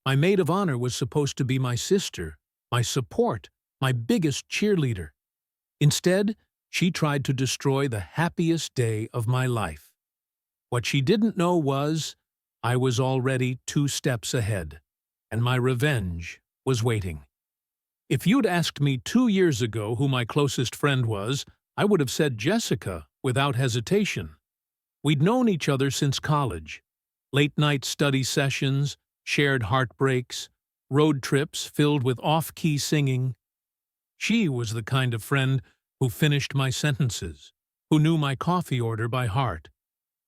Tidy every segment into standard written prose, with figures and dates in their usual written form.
My maid of honor was supposed to be my sister, my support, my biggest cheerleader. Instead, she tried to destroy the happiest day of my life. What she didn't know was I was already 2 steps ahead, and my revenge was waiting. If you'd asked me 2 years ago who my closest friend was, I would have said Jessica without hesitation. We'd known each other since college. Late-night study sessions, shared heartbreaks, road trips filled with off-key singing. She was the kind of friend who finished my sentences, who knew my coffee order by heart,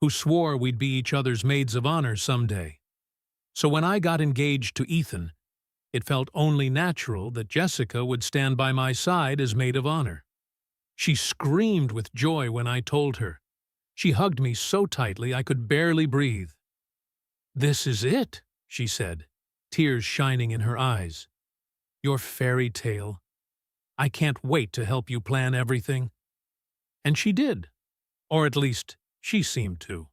who swore we'd be each other's maids of honor someday. So when I got engaged to Ethan, it felt only natural that Jessica would stand by my side as maid of honor. She screamed with joy when I told her. She hugged me so tightly I could barely breathe. "This is it," she said, tears shining in her eyes. "Your fairy tale. I can't wait to help you plan everything." And she did, or at least she seemed to.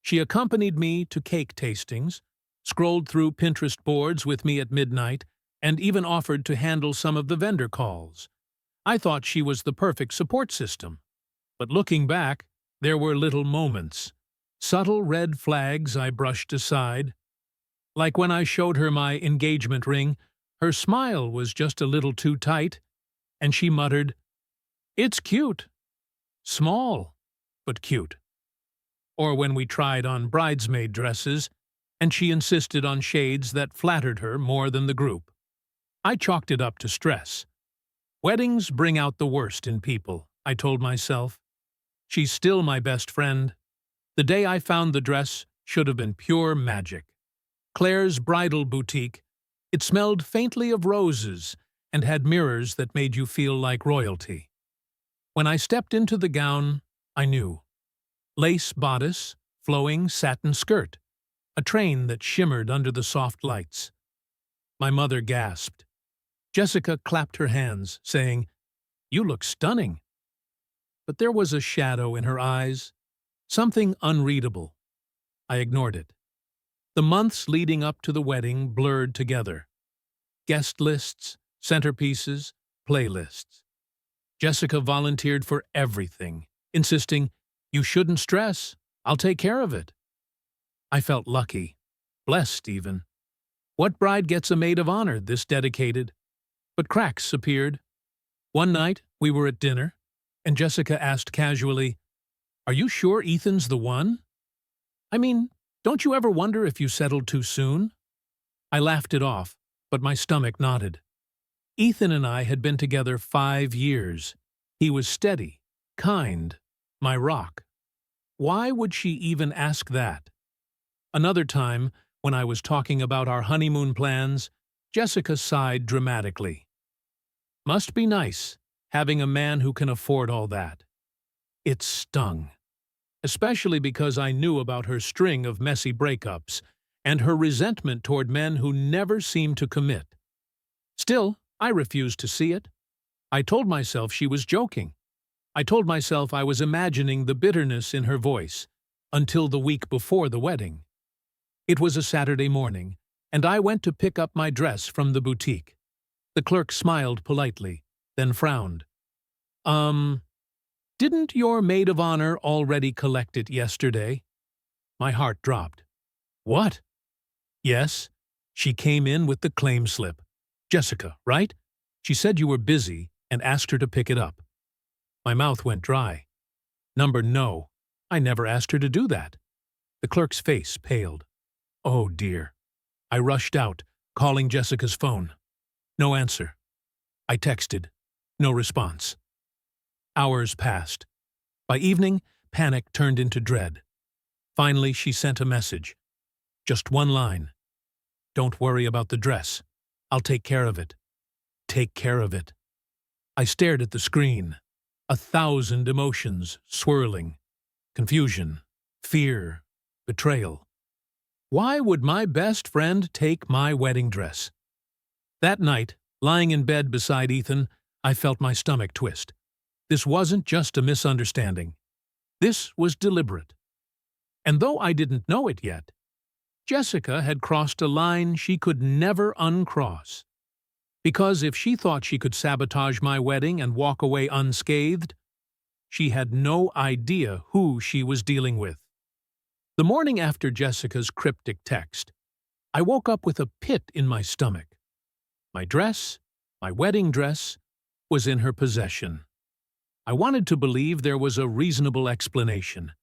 She accompanied me to cake tastings, scrolled through Pinterest boards with me at midnight, and even offered to handle some of the vendor calls. I thought she was the perfect support system. But looking back, there were little moments, subtle red flags I brushed aside. Like when I showed her my engagement ring, her smile was just a little too tight, and she muttered, "It's cute. Small, but cute." Or when we tried on bridesmaid dresses, and she insisted on shades that flattered her more than the group. I chalked it up to stress. Weddings bring out the worst in people, I told myself. She's still my best friend. The day I found the dress should have been pure magic. Claire's bridal boutique. It smelled faintly of roses and had mirrors that made you feel like royalty. When I stepped into the gown, I knew. Lace bodice, flowing satin skirt, a train that shimmered under the soft lights. My mother gasped. Jessica clapped her hands, saying, "You look stunning." But there was a shadow in her eyes, something unreadable. I ignored it. The months leading up to the wedding blurred together. Guest lists, centerpieces, playlists. Jessica volunteered for everything, insisting, "You shouldn't stress. I'll take care of it." I felt lucky, blessed even. What bride gets a maid of honor this dedicated? But cracks appeared. One night, we were at dinner, and Jessica asked casually, "Are you sure Ethan's the one? I mean, don't you ever wonder if you settled too soon?" I laughed it off, but my stomach knotted. Ethan and I had been together 5 years. He was steady, kind, my rock. Why would she even ask that? Another time, when I was talking about our honeymoon plans, Jessica sighed dramatically. Must be nice, having a man who can afford all that. It stung, especially because I knew about her string of messy breakups and her resentment toward men who never seemed to commit. Still, I refused to see it. I told myself she was joking. I told myself I was imagining the bitterness in her voice, until the week before the wedding. It was a Saturday morning, and I went to pick up my dress from the boutique. The clerk smiled politely, then frowned. Didn't your maid of honor already collect it yesterday?" My heart dropped. "What?" "Yes, she came in with the claim slip. Jessica, right? She said you were busy and asked her to pick it up." My mouth went dry. No, I never asked her to do that." The clerk's face paled. "Oh dear." I rushed out, calling Jessica's phone. No answer. I texted. No response. Hours passed. By evening, panic turned into dread. Finally, she sent a message. Just one line. "Don't worry about the dress. I'll take care of it." Take care of it. I stared at the screen. 1,000 emotions swirling. Confusion, fear, betrayal. Why would my best friend take my wedding dress? That night, lying in bed beside Ethan, I felt my stomach twist. This wasn't just a misunderstanding. This was deliberate. And though I didn't know it yet, Jessica had crossed a line she could never uncross. Because if she thought she could sabotage my wedding and walk away unscathed, she had no idea who she was dealing with. The morning after Jessica's cryptic text, I woke up with a pit in my stomach. My dress, my wedding dress, was in her possession. I wanted to believe there was a reasonable explanation,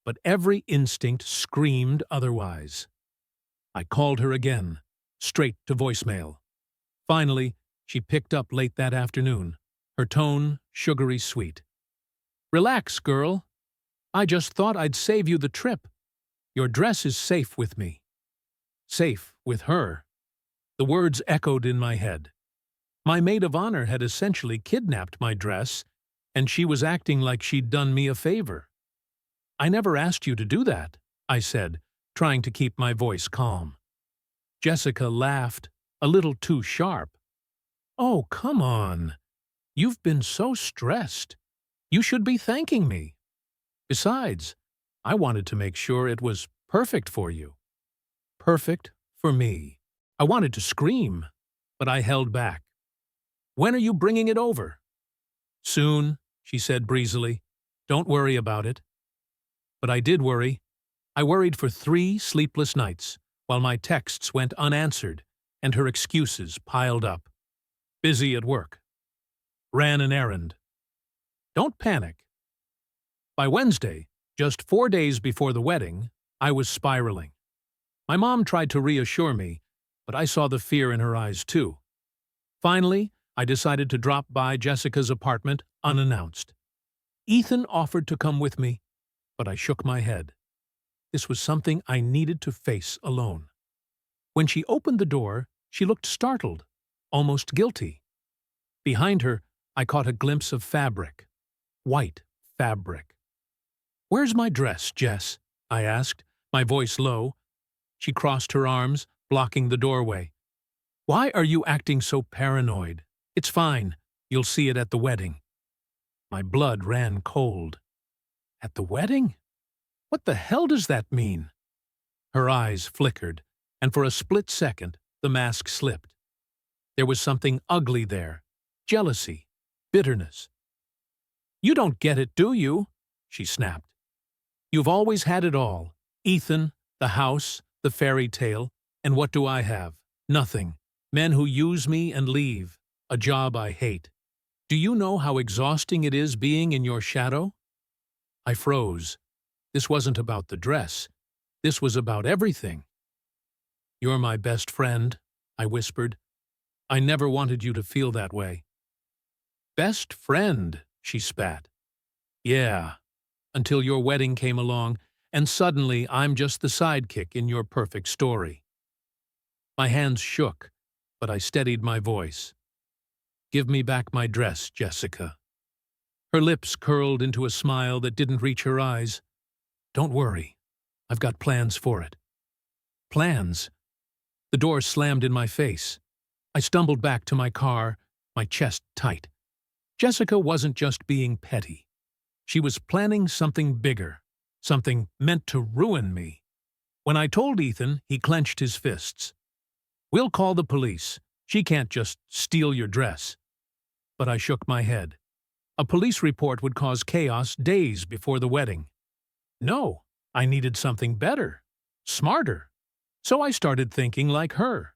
but every instinct screamed otherwise. I called her again, straight to voicemail. Finally, she picked up late that afternoon, her tone sugary sweet. "Relax, girl. I just thought I'd save you the trip. Your dress is safe with me." Safe with her. The words echoed in my head. My maid of honor had essentially kidnapped my dress, and she was acting like she'd done me a favor. "I never asked you to do that," I said, trying to keep my voice calm. Jessica laughed, a little too sharp. "Oh, come on. You've been so stressed. You should be thanking me. Besides, I wanted to make sure it was perfect for you." Perfect for me. I wanted to scream, but I held back. "When are you bringing it over?" "Soon," she said breezily. "Don't worry about it." But I did worry. I worried for 3 sleepless nights, while my texts went unanswered and her excuses piled up. Busy at work. Ran an errand. Don't panic. By Wednesday, just 4 days before the wedding, I was spiraling. My mom tried to reassure me, but I saw the fear in her eyes too. Finally, I decided to drop by Jessica's apartment unannounced. Ethan offered to come with me, but I shook my head. This was something I needed to face alone. When she opened the door, she looked startled, almost guilty. Behind her, I caught a glimpse of fabric. White fabric. "Where's my dress, Jess?" I asked, my voice low. She crossed her arms, blocking the doorway. "Why are you acting so paranoid? It's fine. You'll see it at the wedding." My blood ran cold. At the wedding? What the hell does that mean? Her eyes flickered, and for a split second, the mask slipped. There was something ugly there. Jealousy. Bitterness. "You don't get it, do you?" she snapped. "You've always had it all. Ethan, the house, the fairy tale, and what do I have? Nothing. Men who use me and leave. A job I hate. Do you know how exhausting it is being in your shadow?" I froze. This wasn't about the dress. This was about everything. "You're my best friend," I whispered. "I never wanted you to feel that way." "Best friend," she spat. "Yeah, until your wedding came along, and suddenly I'm just the sidekick in your perfect story." My hands shook, but I steadied my voice. "Give me back my dress, Jessica." Her lips curled into a smile that didn't reach her eyes. "Don't worry. I've got plans for it." Plans? The door slammed in my face. I stumbled back to my car, my chest tight. Jessica wasn't just being petty. She was planning something bigger, something meant to ruin me. When I told Ethan, he clenched his fists. "We'll call the police. She can't just steal your dress." But I shook my head. A police report would cause chaos days before the wedding. No, I needed something better, smarter. So I started thinking like her.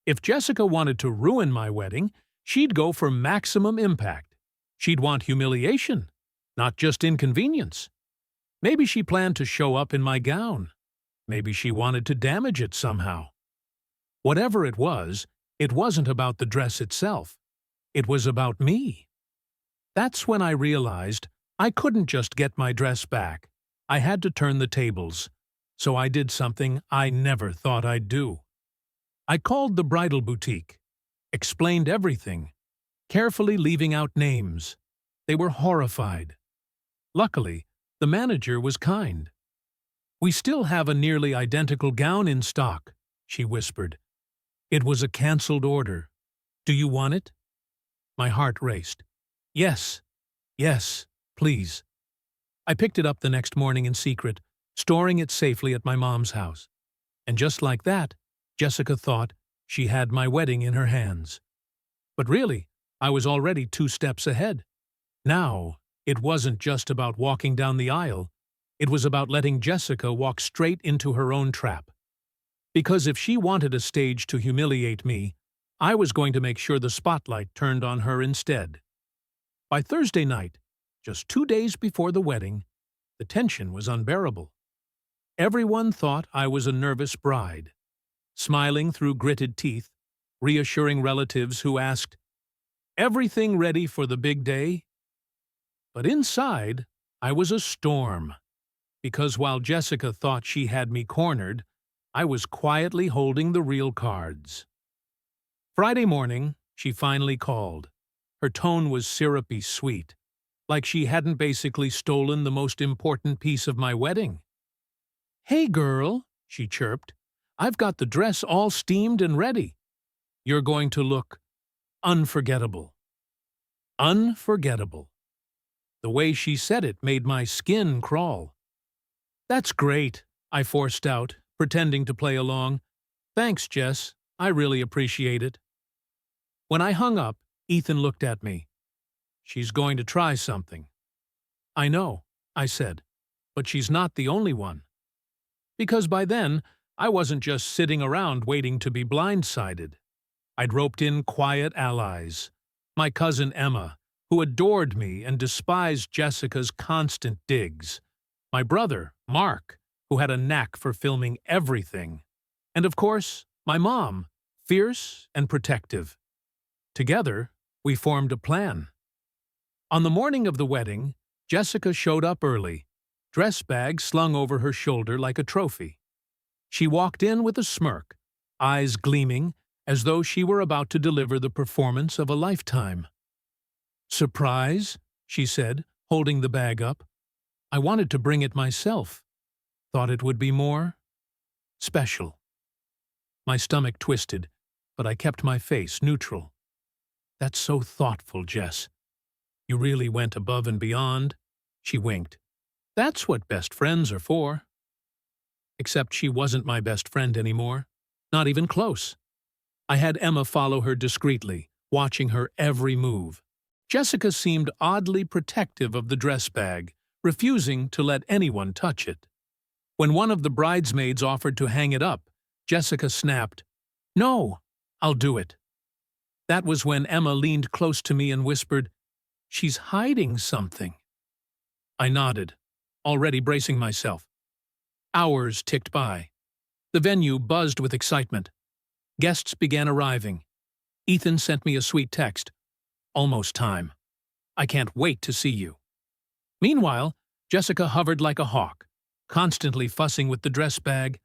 If Jessica wanted to ruin my wedding, she'd go for maximum impact. She'd want humiliation, not just inconvenience. Maybe she planned to show up in my gown. Maybe she wanted to damage it somehow. Whatever it wasn't about the dress itself. It was about me. That's when I realized I couldn't just get my dress back. I had to turn the tables. So I did something I never thought I'd do. I called the bridal boutique, explained everything, carefully leaving out names. They were horrified. Luckily, the manager was kind. "We still have a nearly identical gown in stock," she whispered. "It was a canceled order. Do you want it?" My heart raced. Yes, please. I picked it up the next morning in secret, storing it safely at my mom's house. And just like that, Jessica thought she had my wedding in her hands. But really, I was already 2 steps ahead. Now, it wasn't just about walking down the aisle. It was about letting Jessica walk straight into her own trap. Because if she wanted a stage to humiliate me, I was going to make sure the spotlight turned on her instead. By Thursday night, just 2 days before the wedding, the tension was unbearable. Everyone thought I was a nervous bride, smiling through gritted teeth, reassuring relatives who asked, "Everything ready for the big day?" But inside, I was a storm, because while Jessica thought she had me cornered, I was quietly holding the real cards. Friday morning, she finally called. Her tone was syrupy sweet, like she hadn't basically stolen the most important piece of my wedding. "Hey, girl," she chirped. "I've got the dress all steamed and ready. You're going to look unforgettable." Unforgettable. The way she said it made my skin crawl. "That's great," I forced out, pretending to play along. "Thanks, Jess. I really appreciate it." When I hung up, Ethan looked at me. "She's going to try something." "I know," I said, "but she's not the only one." Because by then, I wasn't just sitting around waiting to be blindsided. I'd roped in quiet allies. My cousin Emma, who adored me and despised Jessica's constant digs. My brother, Mark, who had a knack for filming everything. And of course, my mom, fierce and protective. Together, we formed a plan. On the morning of the wedding, Jessica showed up early, dress bag slung over her shoulder like a trophy. She walked in with a smirk, eyes gleaming as though she were about to deliver the performance of a lifetime. "Surprise," she said, holding the bag up. "I wanted to bring it myself. Thought it would be more special." My stomach twisted, but I kept my face neutral. "That's so thoughtful, Jess. You really went above and beyond." She winked. "That's what best friends are for." Except she wasn't my best friend anymore. Not even close. I had Emma follow her discreetly, watching her every move. Jessica seemed oddly protective of the dress bag, refusing to let anyone touch it. When one of the bridesmaids offered to hang it up, Jessica snapped, "No, I'll do it." That was when Emma leaned close to me and whispered, "She's hiding something." I nodded, already bracing myself. Hours ticked by. The venue buzzed with excitement. Guests began arriving. Ethan sent me a sweet text. "Almost time. I can't wait to see you." Meanwhile, Jessica hovered like a hawk, constantly fussing with the dress bag.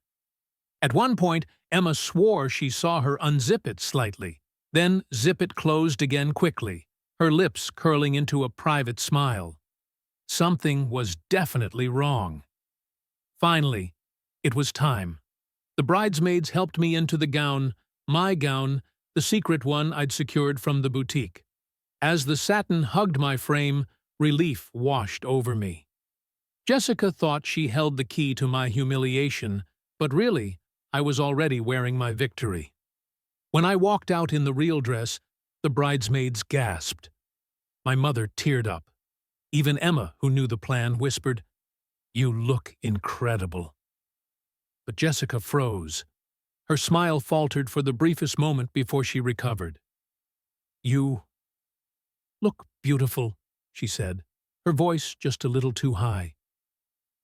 At one point, Emma swore she saw her unzip it slightly, then zip it closed again quickly, her lips curling into a private smile. Something was definitely wrong. Finally, it was time. The bridesmaids helped me into the gown, my gown, the secret one I'd secured from the boutique. As the satin hugged my frame, relief washed over me. Jessica thought she held the key to my humiliation, but really, I was already wearing my victory. When I walked out in the real dress, the bridesmaids gasped. My mother teared up. Even Emma, who knew the plan, whispered, "You look incredible." But Jessica froze. Her smile faltered for the briefest moment before she recovered. "You look beautiful," she said, her voice just a little too high.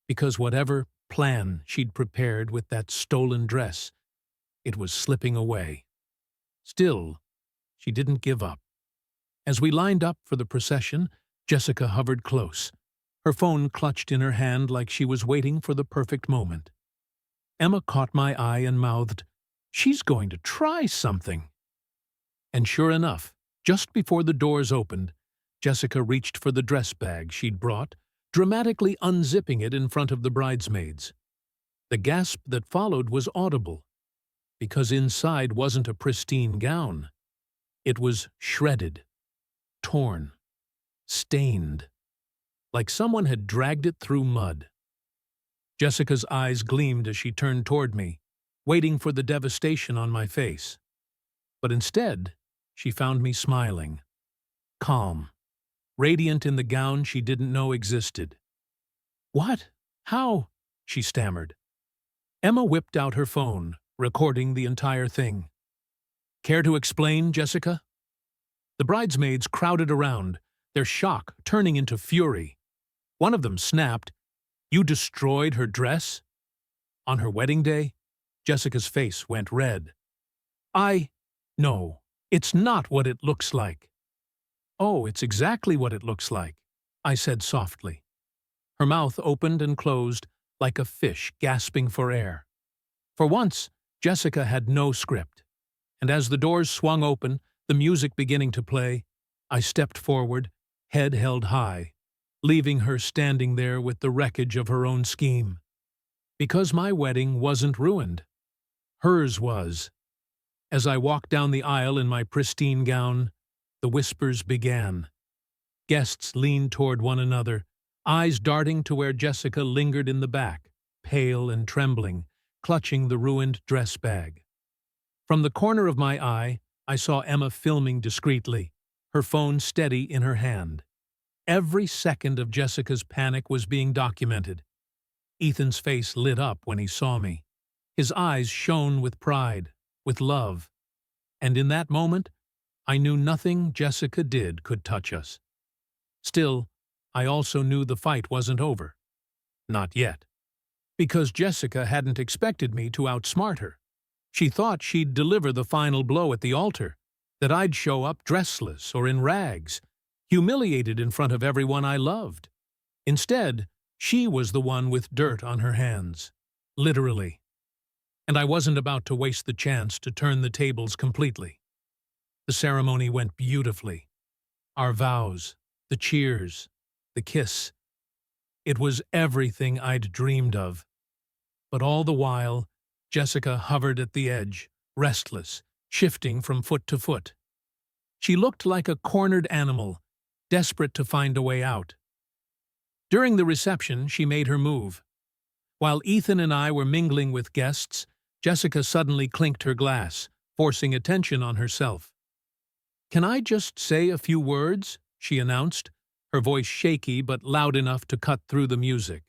Because whatever plan she'd prepared with that stolen dress, it was slipping away. Still, she didn't give up. As we lined up for the procession, Jessica hovered close, her phone clutched in her hand like she was waiting for the perfect moment. Emma caught my eye and mouthed, "She's going to try something." And sure enough, just before the doors opened, Jessica reached for the dress bag she'd brought, dramatically unzipping it in front of the bridesmaids. The gasp that followed was audible, because inside wasn't a pristine gown. It was shredded, torn, stained, like someone had dragged it through mud. Jessica's eyes gleamed as she turned toward me. waiting for the devastation on my face. But instead, she found me smiling, calm, radiant in the gown she didn't know existed. "What? How?" she stammered. Emma whipped out her phone, recording the entire thing. "Care to explain, Jessica?" The bridesmaids crowded around, their shock turning into fury. One of them snapped, "You destroyed her dress?" On her wedding day? Jessica's face went red. No, it's not what it looks like." "Oh, it's exactly what it looks like," I said softly. Her mouth opened and closed like a fish gasping for air. For once, Jessica had no script, and as the doors swung open, the music beginning to play, I stepped forward, head held high, leaving her standing there with the wreckage of her own scheme. Because my wedding wasn't ruined. Hers was. As I walked down the aisle in my pristine gown, the whispers began. Guests leaned toward one another, eyes darting to where Jessica lingered in the back, pale and trembling, clutching the ruined dress bag. From the corner of my eye, I saw Emma filming discreetly, her phone steady in her hand. Every second of Jessica's panic was being documented. Ethan's face lit up when he saw me. His eyes shone with pride, with love. And in that moment, I knew nothing Jessica did could touch us. Still, I also knew the fight wasn't over. Not yet. Because Jessica hadn't expected me to outsmart her. She thought she'd deliver the final blow at the altar, that I'd show up dressless or in rags, humiliated in front of everyone I loved. Instead, she was the one with dirt on her hands. Literally. And I wasn't about to waste the chance to turn the tables completely. The ceremony went beautifully. Our vows, the cheers, the kiss. It was everything I'd dreamed of. But all the while, Jessica hovered at the edge, restless, shifting from foot to foot. She looked like a cornered animal, desperate to find a way out. During the reception, she made her move. While Ethan and I were mingling with guests, Jessica suddenly clinked her glass, forcing attention on herself. "Can I just say a few words?" she announced, her voice shaky but loud enough to cut through the music.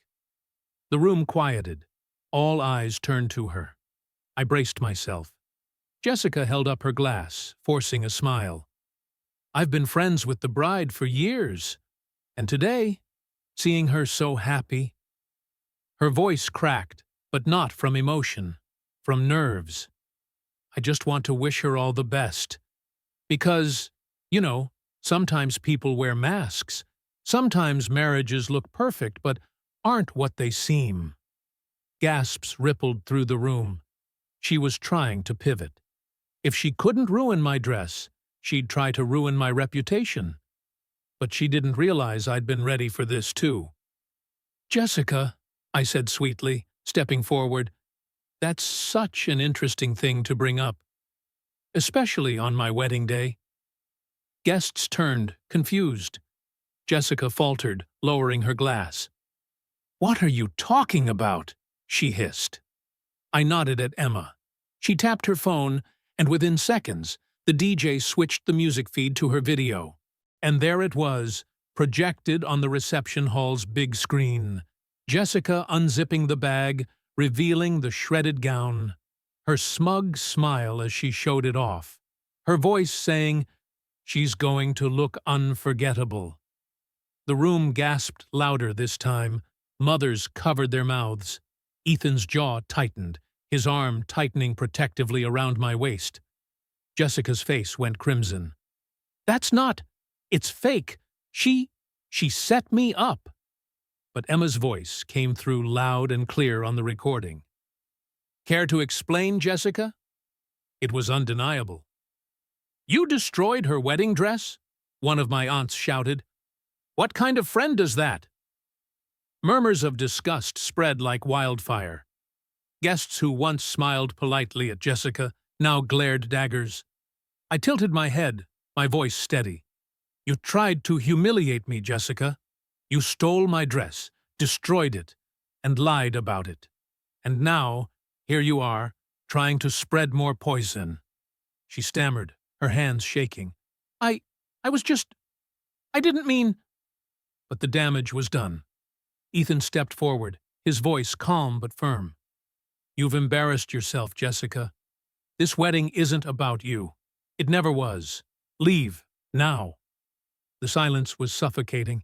The room quieted. All eyes turned to her. I braced myself. Jessica held up her glass, forcing a smile. "I've been friends with the bride for years, and today, seeing her so happy..." Her voice cracked, but not from emotion, from nerves. "I just want to wish her all the best. Because, sometimes people wear masks. Sometimes marriages look perfect, but aren't what they seem." Gasps rippled through the room. She was trying to pivot. If she couldn't ruin my dress, she'd try to ruin my reputation. But she didn't realize I'd been ready for this too. "Jessica," I said sweetly, stepping forward, "that's such an interesting thing to bring up. Especially on my wedding day." Guests turned, confused. Jessica faltered, lowering her glass. "What are you talking about?" she hissed. I nodded at Emma. She tapped her phone, and within seconds, the DJ switched the music feed to her video. And there it was, projected on the reception hall's big screen. Jessica unzipping the bag, revealing the shredded gown. Her smug smile as she showed it off. Her voice saying, "She's going to look unforgettable." The room gasped louder this time. Mothers covered their mouths. Ethan's jaw tightened, his arm tightening protectively around my waist. Jessica's face went crimson. "That's not... It's fake. She set me up." But Emma's voice came through loud and clear on the recording. "Care to explain, Jessica?" It was undeniable. "You destroyed her wedding dress?" one of my aunts shouted. "What kind of friend does that?" Murmurs of disgust spread like wildfire. Guests who once smiled politely at Jessica now glared daggers. I tilted my head, my voice steady. "You tried to humiliate me, Jessica. You stole my dress, destroyed it, and lied about it. And now, here you are, trying to spread more poison. She stammered, her hands shaking. I was just, I didn't mean. But the damage was done. Ethan stepped forward, his voice calm but firm. You've embarrassed yourself, Jessica. This wedding isn't about you. It never was. Leave, now. The silence was suffocating.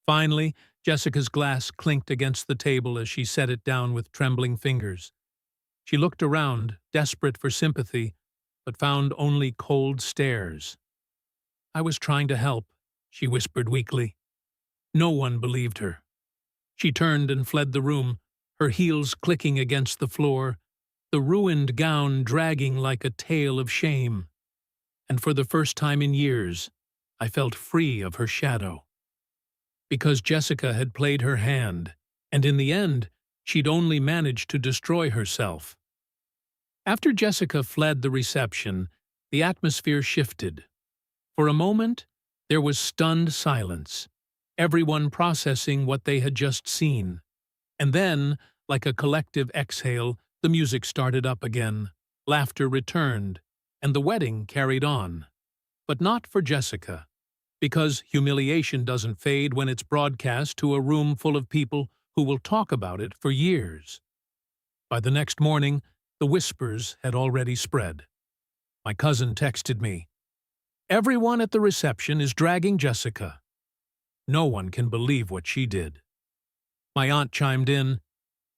Finally, Jessica's glass clinked against the table as she set it down with trembling fingers. She looked around, desperate for sympathy, but found only cold stares. I was trying to help, she whispered weakly. No one believed her. She turned and fled the room, her heels clicking against the floor, the ruined gown dragging like a tale of shame. And for the first time in years, I felt free of her shadow. Because Jessica had played her hand, and in the end, she'd only managed to destroy herself. After Jessica fled the reception, the atmosphere shifted. For a moment, there was stunned silence, everyone processing what they had just seen. And then, like a collective exhale, the music started up again, laughter returned, and the wedding carried on. But not for Jessica, because humiliation doesn't fade when it's broadcast to a room full of people who will talk about it for years. By the next morning, the whispers had already spread. My cousin texted me, "Everyone at the reception is dragging Jessica. No one can believe what she did." My aunt chimed in,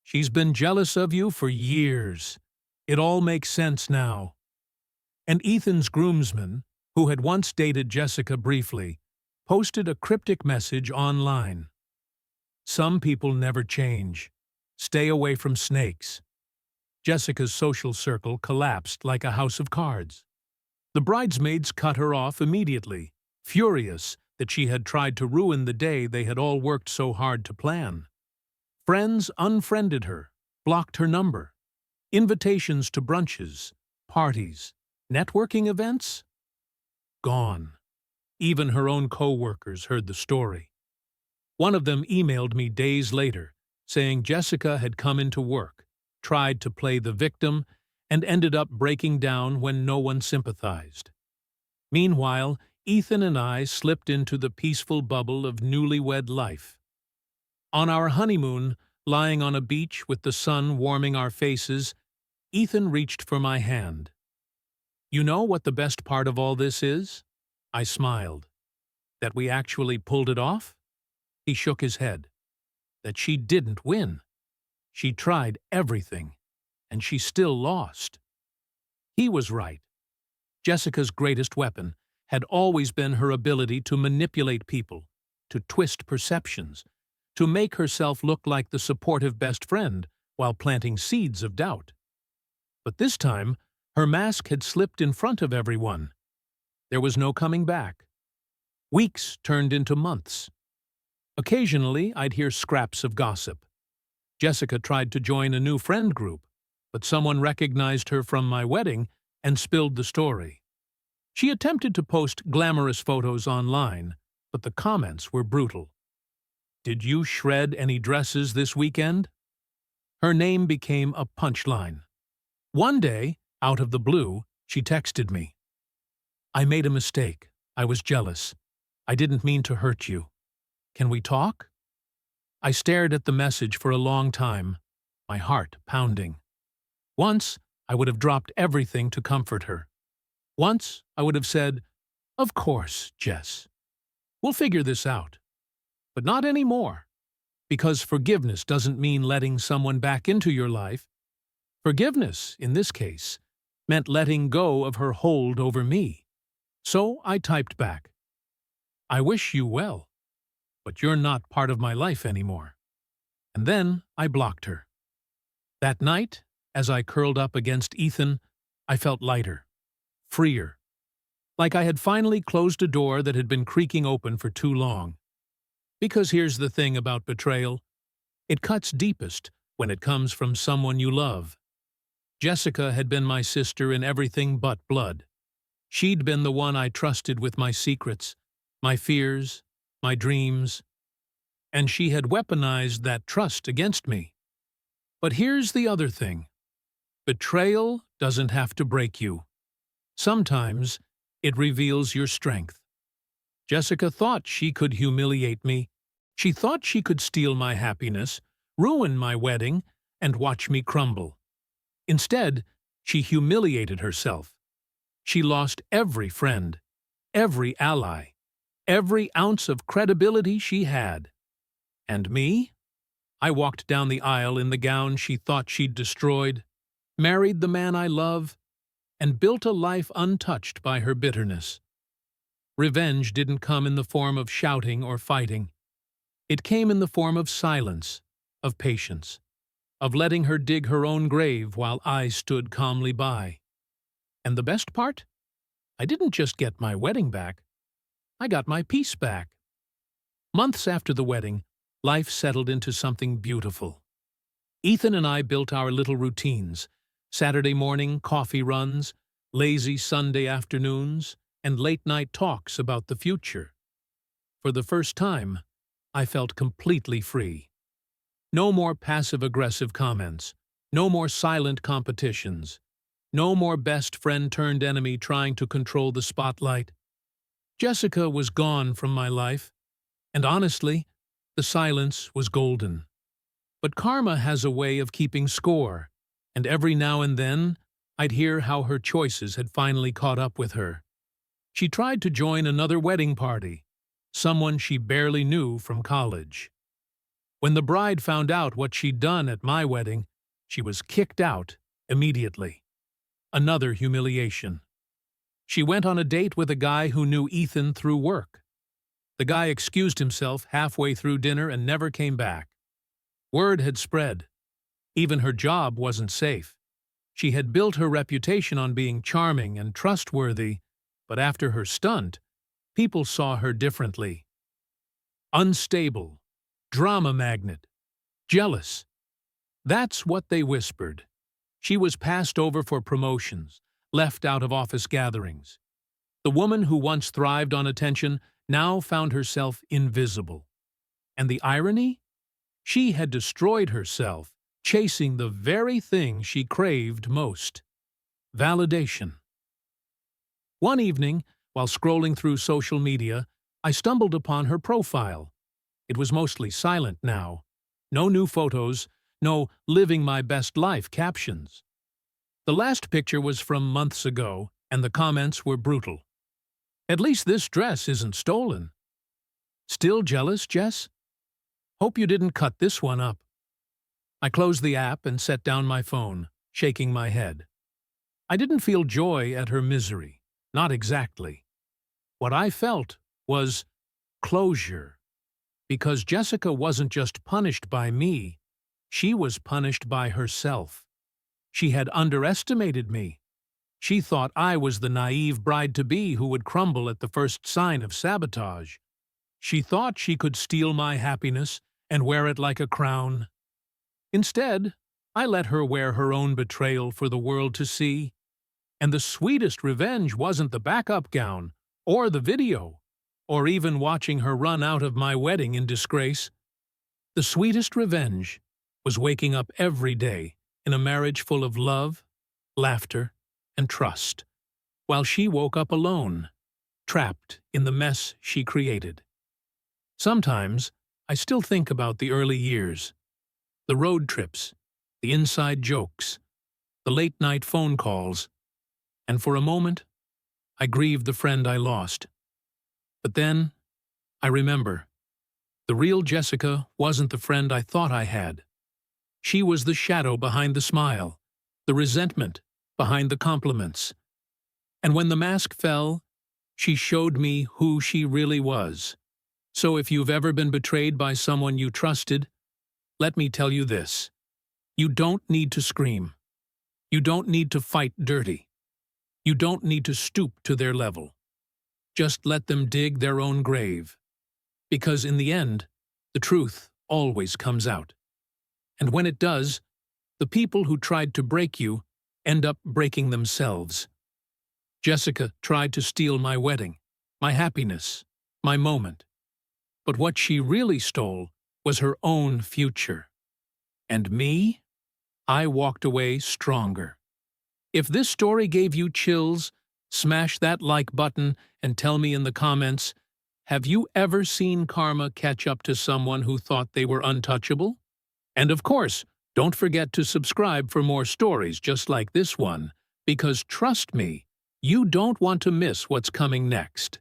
"She's been jealous of you for years. It all makes sense now." And Ethan's groomsman, who had once dated Jessica briefly, posted a cryptic message online. Some people never change. Stay away from snakes. Jessica's social circle collapsed like a house of cards. The bridesmaids cut her off immediately, furious that she had tried to ruin the day they had all worked so hard to plan. Friends unfriended her, blocked her number. Invitations to brunches, parties, networking events? Gone. Even her own co-workers heard the story. One of them emailed me days later, saying Jessica had come into work, tried to play the victim, and ended up breaking down when no one sympathized. Meanwhile, Ethan and I slipped into the peaceful bubble of newlywed life. On our honeymoon, lying on a beach with the sun warming our faces, Ethan reached for my hand. "You know what the best part of all this is?" I smiled. "That we actually pulled it off?" He shook his head. "That she didn't win. She tried everything, and she still lost." He was right. Jessica's greatest weapon had always been her ability to manipulate people, to twist perceptions, to make herself look like the supportive best friend while planting seeds of doubt. But this time, her mask had slipped in front of everyone. There was no coming back. Weeks turned into months. Occasionally, I'd hear scraps of gossip. Jessica tried to join a new friend group, but someone recognized her from my wedding and spilled the story. She attempted to post glamorous photos online, but the comments were brutal. "Did you shred any dresses this weekend?" Her name became a punchline. One day, out of the blue, she texted me. "I made a mistake. I was jealous. I didn't mean to hurt you. Can we talk?" I stared at the message for a long time, my heart pounding. Once, I would have dropped everything to comfort her. Once, I would have said, "Of course, Jess. We'll figure this out." But not anymore, because forgiveness doesn't mean letting someone back into your life. Forgiveness, in this case, meant letting go of her hold over me. So I typed back, "I wish you well, but you're not part of my life anymore." And then I blocked her. That night, as I curled up against Ethan, I felt lighter, freer, like I had finally closed a door that had been creaking open for too long. Because here's the thing about betrayal. It cuts deepest when it comes from someone you love. Jessica had been my sister in everything but blood. She'd been the one I trusted with my secrets, my fears, my dreams, and she had weaponized that trust against me. But here's the other thing. Betrayal doesn't have to break you. Sometimes it reveals your strength. Jessica thought she could humiliate me. She thought she could steal my happiness, ruin my wedding, and watch me crumble. Instead, she humiliated herself. She lost every friend, every ally, every ounce of credibility she had. And me? I walked down the aisle in the gown she thought she'd destroyed, married the man I love, and built a life untouched by her bitterness. Revenge didn't come in the form of shouting or fighting. It came in the form of silence, of patience, of letting her dig her own grave while I stood calmly by. And the best part? I didn't just get my wedding back. I got my peace back. Months after the wedding, life settled into something beautiful. Ethan and I built our little routines: Saturday morning coffee runs, lazy Sunday afternoons, and late-night talks about the future. For the first time, I felt completely free. No more passive-aggressive comments, no more silent competitions, no more best friend-turned-enemy trying to control the spotlight. Jessica was gone from my life, and honestly, the silence was golden. But karma has a way of keeping score, and every now and then, I'd hear how her choices had finally caught up with her. She tried to join another wedding party, someone she barely knew from college. When the bride found out what she'd done at my wedding, she was kicked out immediately. Another humiliation. She went on a date with a guy who knew Ethan through work. The guy excused himself halfway through dinner and never came back. Word had spread. Even her job wasn't safe. She had built her reputation on being charming and trustworthy, but after her stunt, people saw her differently. Unstable, drama magnet, jealous. That's what they whispered. She was passed over for promotions, left out of office gatherings. The woman who once thrived on attention now found herself invisible. And the irony? She had destroyed herself, chasing the very thing she craved most: validation. One evening, while scrolling through social media, I stumbled upon her profile. It was mostly silent now. No new photos, no "living my best life" captions. The last picture was from months ago, and the comments were brutal. "At least this dress isn't stolen." "Still jealous, Jess? Hope you didn't cut this one up." I closed the app and set down my phone, shaking my head. I didn't feel joy at her misery. Not exactly. What I felt was closure. Because Jessica wasn't just punished by me, she was punished by herself. She had underestimated me. She thought I was the naive bride-to-be who would crumble at the first sign of sabotage. She thought she could steal my happiness and wear it like a crown. Instead, I let her wear her own betrayal for the world to see. And the sweetest revenge wasn't the backup gown, or the video, or even watching her run out of my wedding in disgrace. The sweetest revenge was waking up every day in a marriage full of love, laughter, and trust, while she woke up alone, trapped in the mess she created. Sometimes, I still think about the early years, the road trips, the inside jokes, the late-night phone calls, and for a moment, I grieve the friend I lost. But then, I remember, the real Jessica wasn't the friend I thought I had. She was the shadow behind the smile, the resentment behind the compliments. And when the mask fell, she showed me who she really was. So if you've ever been betrayed by someone you trusted, let me tell you this: you don't need to scream. You don't need to fight dirty. You don't need to stoop to their level. Just let them dig their own grave. Because in the end, the truth always comes out. And when it does, the people who tried to break you end up breaking themselves. Jessica tried to steal my wedding, my happiness, my moment. But what she really stole was her own future. And me? I walked away stronger. If this story gave you chills, smash that like button and tell me in the comments, have you ever seen karma catch up to someone who thought they were untouchable? And of course, don't forget to subscribe for more stories just like this one, because trust me, you don't want to miss what's coming next.